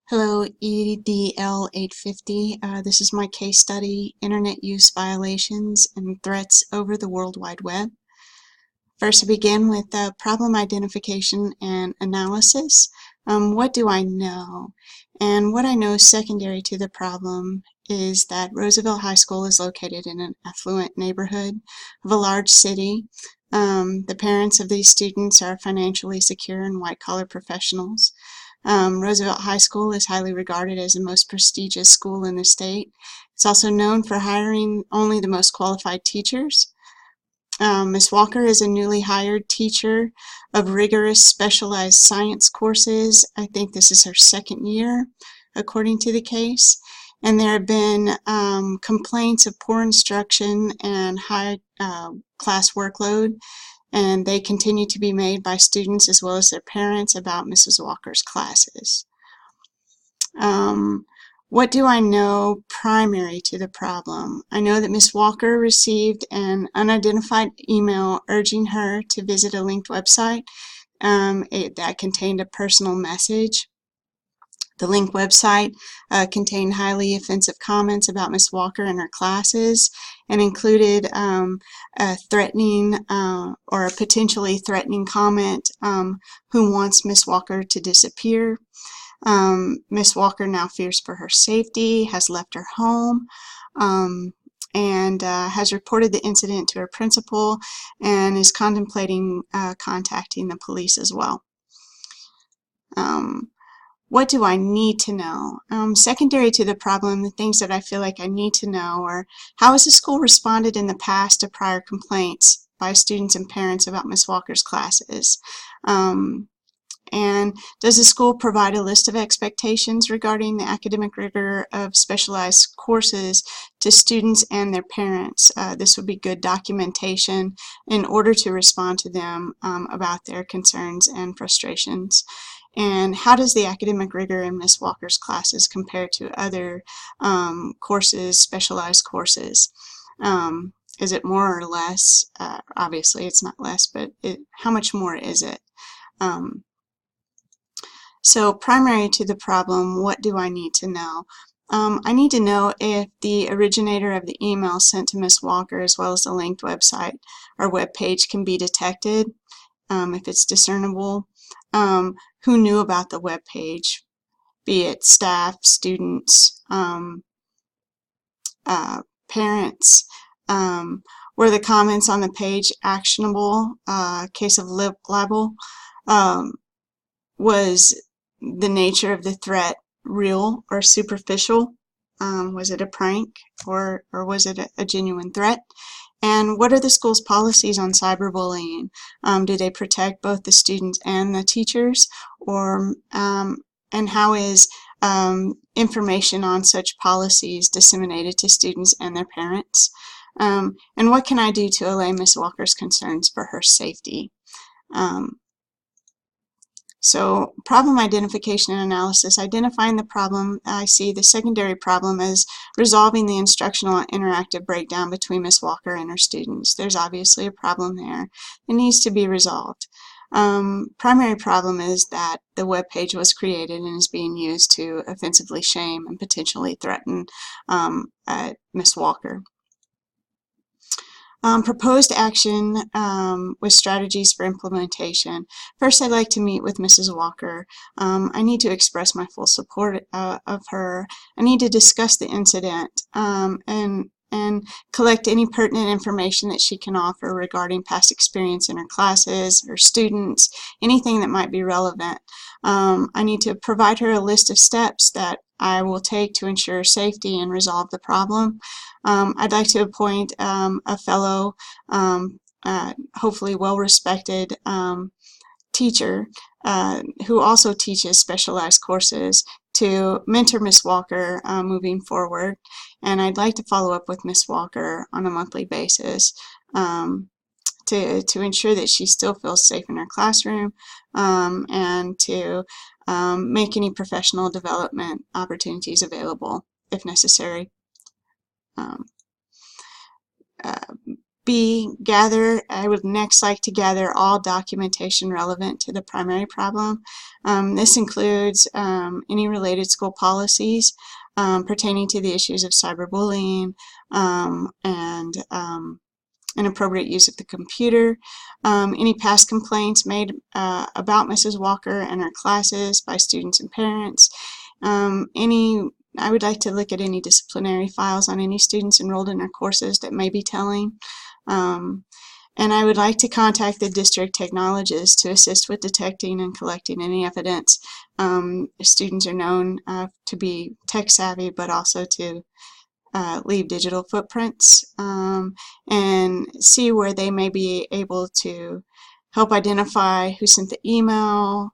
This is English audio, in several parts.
Hello, EDL 850. This is my case study, Internet Use Violations and Threats over the World Wide Web. First, I begin with problem identification and analysis. What do I know? And what I know secondary to the problem is that Roosevelt High School is located in an affluent neighborhood of a large city. The parents of these students are financially secure and white-collar professionals. Roosevelt High School is highly regarded as the most prestigious school in the state. It's also known for hiring only the most qualified teachers. Ms. Walker is a newly hired teacher of rigorous specialized science courses. I think this is her second year, according to the case. And there have been complaints of poor instruction and high class workload, and they continue to be made by students as well as their parents about Mrs. Walker's classes. What do I know primary to the problem? I know that Ms. Walker received an unidentified email urging her to visit a linked website that contained a personal message. The linked website contained highly offensive comments about Ms. Walker and her classes and included a threatening or a potentially threatening comment, who wants Ms. Walker to disappear. Ms. Walker now fears for her safety, has left her home, and has reported the incident to her principal and is contemplating contacting the police as well. What do I need to know? Secondary to the problem, the things that I feel like I need to know are how has the school responded in the past to prior complaints by students and parents about Ms. Walker's classes? And does the school provide a list of expectations regarding the academic rigor of specialized courses to students and their parents? This would be good documentation in order to respond to them about their concerns and frustrations. And how does the academic rigor in Ms. Walker's classes compare to other courses, specialized courses? Is it more or less? Obviously it's not less, but how much more is it? So primary to the problem, what do I need to know? I need to know if the originator of the email sent to Ms. Walker as well as the linked website or web page can be detected, if it's discernible. Who knew about the web page, be it staff, students, parents. Were the comments on the page actionable? Case of libel. Was the nature of the threat real or superficial? Was it a prank or was it a genuine threat? And what are the school's policies on cyberbullying? Do they protect both the students and the teachers? Or and how is information on such policies disseminated to students and their parents? And what can I do to allay Ms. Walker's concerns for her safety? So problem identification and analysis, identifying the problem, I see the secondary problem as resolving the instructional and interactive breakdown between Ms. Walker and her students. There's obviously a problem there. It needs to be resolved. Primary problem is that the web page was created and is being used to offensively shame and potentially threaten Ms. Walker. Proposed action with strategies for implementation. First, I'd like to meet with Mrs. Walker. I need to express my full support of her. I need to discuss the incident and collect any pertinent information that she can offer regarding past experience in her classes, her students, anything that might be relevant. I need to provide her a list of steps that I will take to ensure safety and resolve the problem. I'd like to appoint a fellow, hopefully well-respected teacher who also teaches specialized courses to mentor Ms. Walker moving forward. And I'd like to follow up with Ms. Walker on a monthly basis to ensure that she still feels safe in her classroom and to make any professional development opportunities available if necessary. B, I would next like to gather all documentation relevant to the primary problem. This includes any related school policies pertaining to the issues of cyberbullying and inappropriate use of the computer, any past complaints made about Mrs. Walker and her classes by students and parents, I would like to look at any disciplinary files on any students enrolled in our courses that may be telling. And I would like to contact the district technologist to assist with detecting and collecting any evidence. Students are known to be tech savvy, but also to leave digital footprints, and see where they may be able to help identify who sent the email,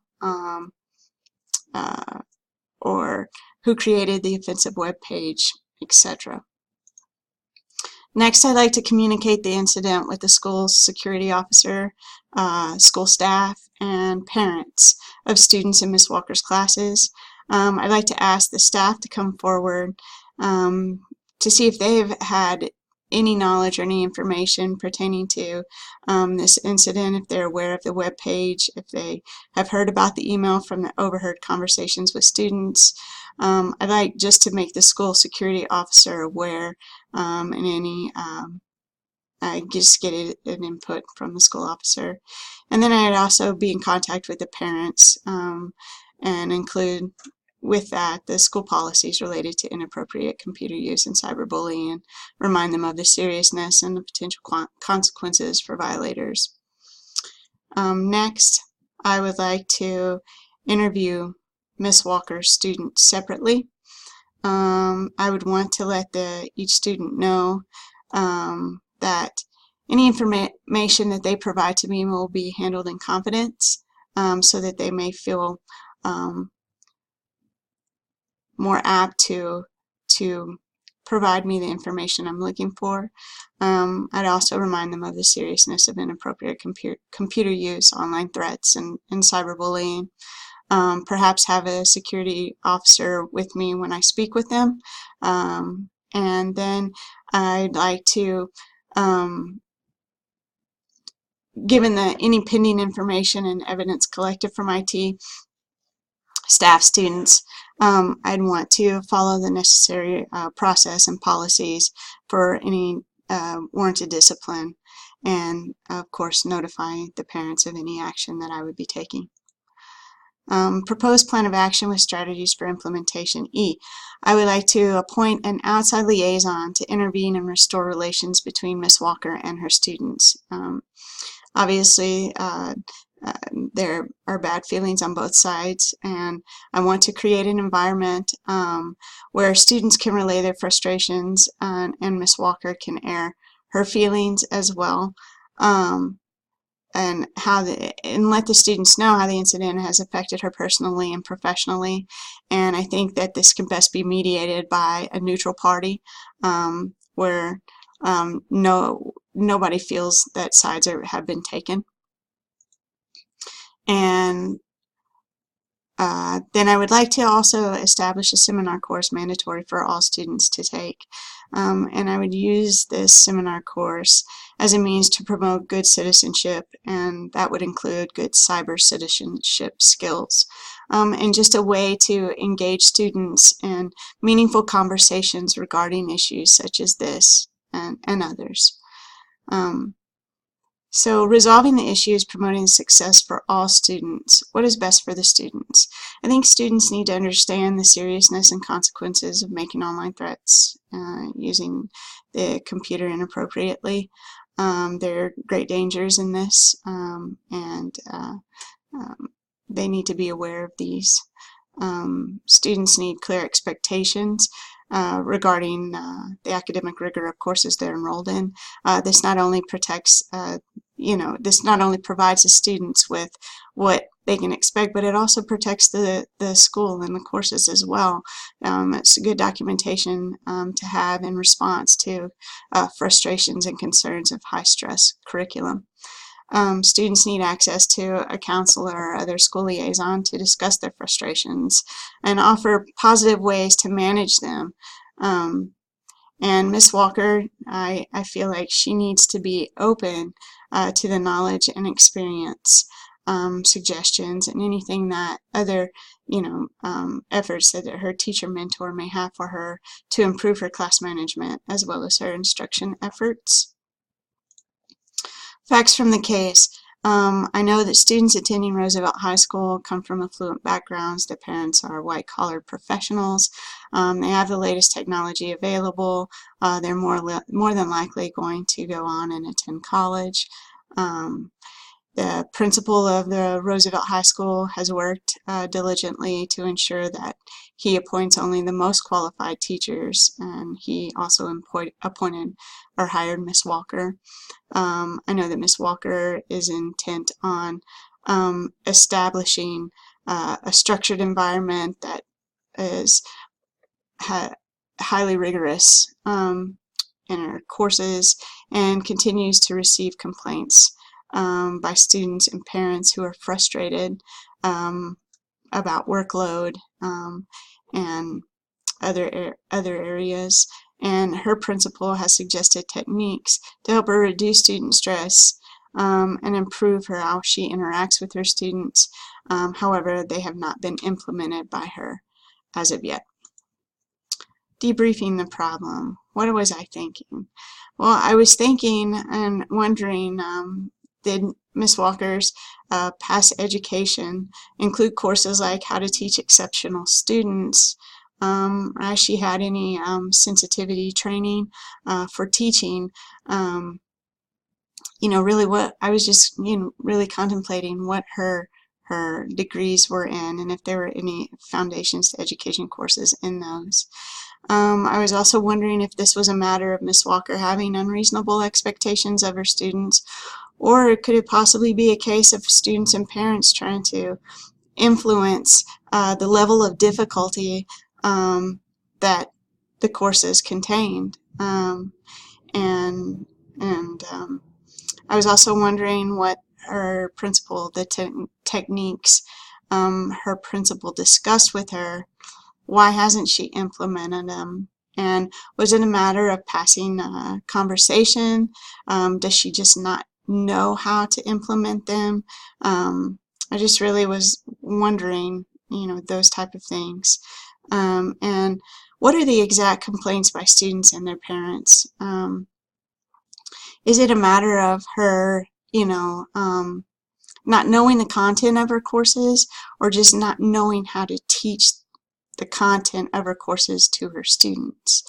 or who created the offensive web page, etc. Next, I'd like to communicate the incident with the school's security officer, school staff, and parents of students in Ms. Walker's classes. I'd like to ask the staff to come forward to see if they've had any knowledge or any information pertaining to this incident, if they're aware of the web page, if they have heard about the email from the overheard conversations with students. I'd like just to make the school security officer aware, and any I just get an input from the school officer. And then I'd also be in contact with the parents and include with that the school policies related to inappropriate computer use and cyberbullying, and remind them of the seriousness and the potential consequences for violators. Next, I would like to interview Ms. Walker's students separately. I would want to let each student know that any information that they provide to me will be handled in confidence, so that they may feel more apt to provide me the information I'm looking for. I'd also remind them of the seriousness of inappropriate computer use, online threats, and cyberbullying. Perhaps have a security officer with me when I speak with them. And then I'd like to, given any pending information and evidence collected from IT, staff, students, I'd want to follow the necessary process and policies for any warranted discipline, and of course notify the parents of any action that I would be taking. Proposed plan of action with strategies for implementation. E, I would like to appoint an outside liaison to intervene and restore relations between Ms. Walker and her students. Obviously, there are bad feelings on both sides, and I want to create an environment where students can relay their frustrations, and Ms. Walker can air her feelings as well, and let the students know how the incident has affected her personally and professionally. And I think that this can best be mediated by a neutral party, where nobody feels that sides have been taken. And then I would like to also establish a seminar course mandatory for all students to take. And I would use this seminar course as a means to promote good citizenship, and that would include good cyber citizenship skills, and just a way to engage students in meaningful conversations regarding issues such as this and others. So resolving the issues, promoting success for all students. What is best for the students? I think students need to understand the seriousness and consequences of making online threats, using the computer inappropriately. There are great dangers in this, and they need to be aware of these. Students need clear expectations regarding the academic rigor of courses they're enrolled in. This not only protects, this not only provides the students with what they can expect, but it also protects the school and the courses as well. It's a good documentation to have in response to frustrations and concerns of high-stress curriculum. Students need access to a counselor or other school liaison to discuss their frustrations and offer positive ways to manage them. And Miss Walker, I feel like she needs to be open to the knowledge and experience suggestions and anything that other efforts that her teacher mentor may have for her to improve her class management as well as her instruction efforts. Facts from the case. I know that students attending Roosevelt High School come from affluent backgrounds. Their parents are white-collar professionals. They have the latest technology available. They're more than likely going to go on and attend college. The principal of the Roosevelt High School has worked diligently to ensure that he appoints only the most qualified teachers, and he also appointed or hired Miss Walker. I know that Miss Walker is intent on establishing a structured environment that is highly rigorous in her courses and continues to receive complaints by students and parents who are frustrated about workload and other areas. And her principal has suggested techniques to help her reduce student stress and improve how she interacts with her students. However, they have not been implemented by her as of yet. Debriefing the problem. What was I thinking? Well, I was thinking and wondering, did Miss Walker's past education include courses like how to teach exceptional students? Has she had any sensitivity training for teaching? Really what I was just, really contemplating what her degrees were in and if there were any foundations to education courses in those. I was also wondering if this was a matter of Miss Walker having unreasonable expectations of her students, or could it possibly be a case of students and parents trying to influence the level of difficulty that the courses contained? I was also wondering what her principal, the techniques her principal discussed with her, why hasn't she implemented them? And was it a matter of passing conversation? Does she just not know how to implement them? I just really was wondering, those type of things. And what are the exact complaints by students and their parents? Is it a matter of her, not knowing the content of her courses, or just not knowing how to teach the content of her courses to her students?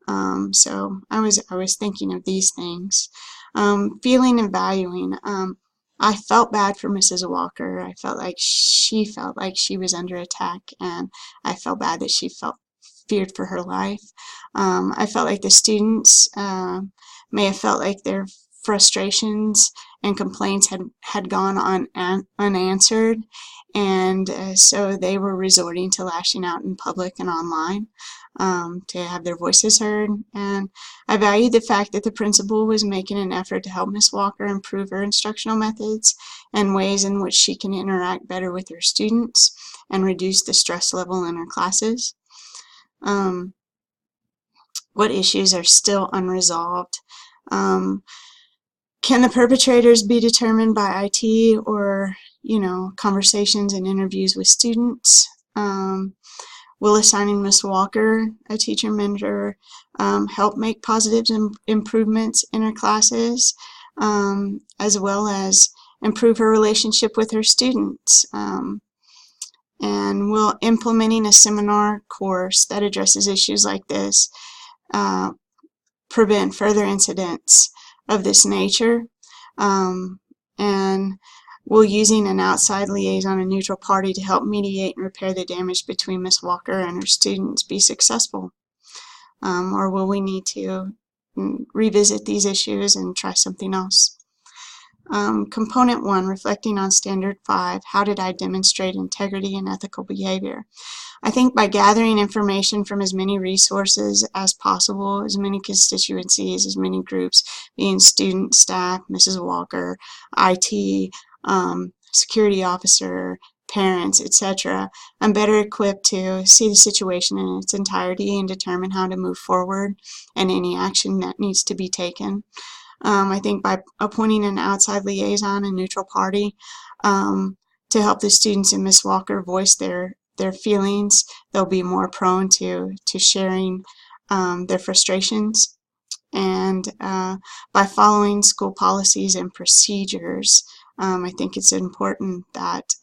So I was thinking of these things. Feeling and valuing. I felt bad for Mrs. Walker. I felt like she was under attack, and I felt bad that she feared for her life. I felt like the students may have felt like their frustrations and complaints had gone unanswered, and so they were resorting to lashing out in public and online to have their voices heard. And I valued the fact that the principal was making an effort to help Miss Walker improve her instructional methods and ways in which she can interact better with her students and reduce the stress level in her classes. What issues are still unresolved? Can the perpetrators be determined by IT or, conversations and interviews with students? Will assigning Miss Walker a teacher mentor help make positive improvements in her classes, as well as improve her relationship with her students? And will implementing a seminar course that addresses issues like this prevent further incidents of this nature? And will using an outside liaison, a neutral party, to help mediate and repair the damage between Miss Walker and her students be successful? Or will we need to revisit these issues and try something else? Component 1, reflecting on Standard 5, how did I demonstrate integrity and ethical behavior? I think by gathering information from as many resources as possible, as many constituencies, as many groups, being student, staff, Mrs. Walker, IT, security officer, parents, etc., I'm better equipped to see the situation in its entirety and determine how to move forward and any action that needs to be taken. I think by appointing an outside liaison, a neutral party, to help the students in Miss Walker voice their feelings, they'll be more prone to sharing their frustrations. And by following school policies and procedures, I think it's important that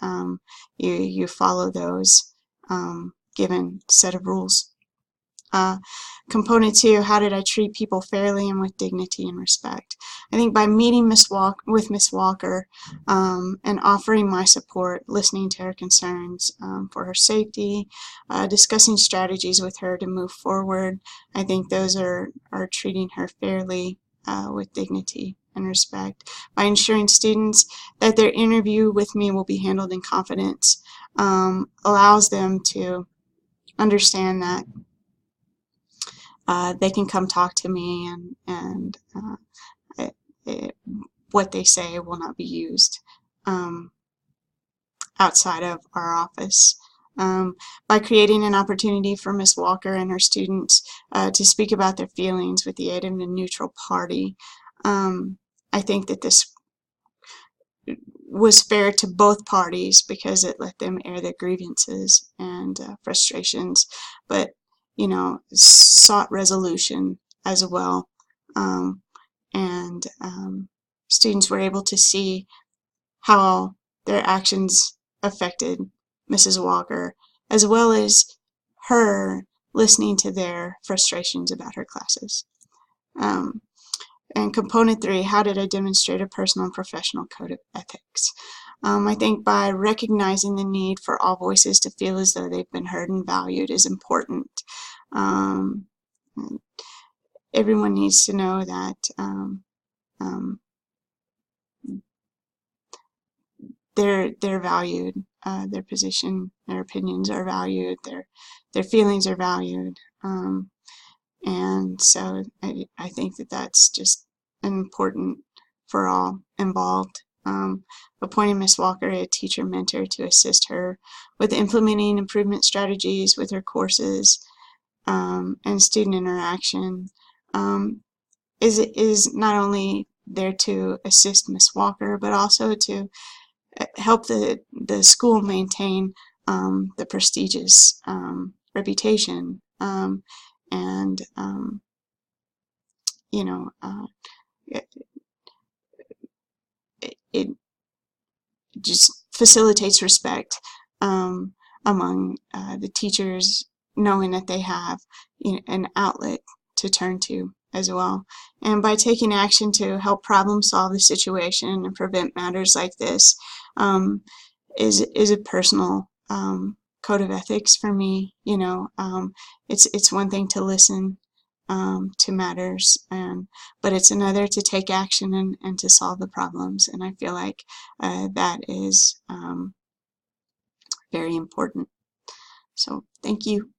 you follow those given set of rules. Component 2, how did I treat people fairly and with dignity and respect? I think by meeting with Miss Walker and offering my support, listening to her concerns for her safety, discussing strategies with her to move forward, I think those are treating her fairly with dignity and respect. By ensuring students that their interview with me will be handled in confidence, allows them to understand that they can come talk to me, and what they say will not be used outside of our office. By creating an opportunity for Ms. Walker and her students to speak about their feelings with the aid of a neutral party, I think that this was fair to both parties because it let them air their grievances and frustrations, but sought resolution as well. And students were able to see how their actions affected Mrs. Walker, as well as her listening to their frustrations about her classes. And component 3, how did I demonstrate a personal and professional code of ethics? I think by recognizing the need for all voices to feel as though they've been heard and valued is important. Everyone needs to know that they're valued, their position, their opinions are valued, their feelings are valued, and so I think that that's just important for all involved. Appointing Ms. Walker a teacher mentor to assist her with implementing improvement strategies with her courses and student interaction is not only there to assist Ms. Walker, but also to help the school maintain the prestigious reputation, and it just facilitates respect among the teachers, knowing that they have an outlet to turn to as well. And by taking action to help problem solve the situation and prevent matters like this is a personal code of ethics for me. It's one thing to listen to matters, but it's another to take action and to solve the problems, and I feel like that is very important. So thank you.